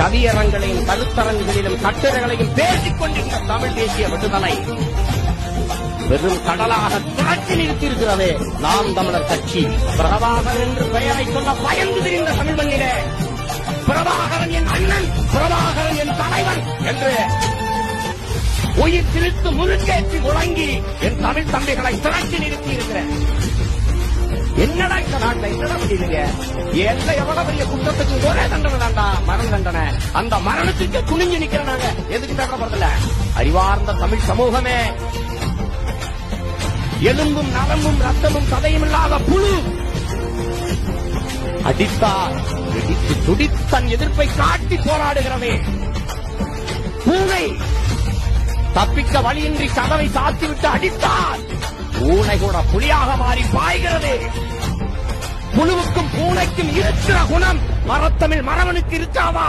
கவியரங்களையும் கருத்தரங்குகளிலும் கட்டுரைகளையும் பேசிக் கொண்டிருந்த தமிழ் தேசிய விடுதலை பெரும் கடலாக திரட்டி நிறுத்தியிருக்கிறது நாம் தமிழர் கட்சி. பிரபாகர் என்று பெயரை சொல்ல பயந்து திரிந்த தமிழ் மண்ணிலே பிரபாகரன் என் அண்ணன், பிரபாகரன் என் தலைவன் என்று உயிர் திரித்து முழுக்கேற்றி முழங்கி என் தமிழ் தம்பிகளை திரட்டி நிறுத்தி இருக்கிறேன். என்னடா இந்த நாட்டில் என்னடா முடியலங்க? எந்த எவ்வளவு பெரிய குற்றத்துக்கு ஒரே தண்டனை தாண்டா, மரண தண்டனை. அந்த மரணத்துக்கு துணிஞ்சு நிக்கிறனாங்க, எதுக்கு பேசப்படுறதில்ல. அறிவார்ந்த தமிழ் சமூகமே, எலும்பும் நரம்பும் ரத்தமும் சதையும் இல்லாத புழு அடித்தார் வெடித்து துடித்தன் எதிர்ப்பை காட்டி போராடுகிறவே. பூனை தப்பிக்க வழியின்றி கதவை சாத்திவிட்டு அடித்தார். பூனை கூட புலியாக மாறி பாய்கிறது. புழுவுக்கும் பூனைக்கும் இருக்கிற குணம் மரத்தமிழ் மரவனுக்கு இருக்காதா?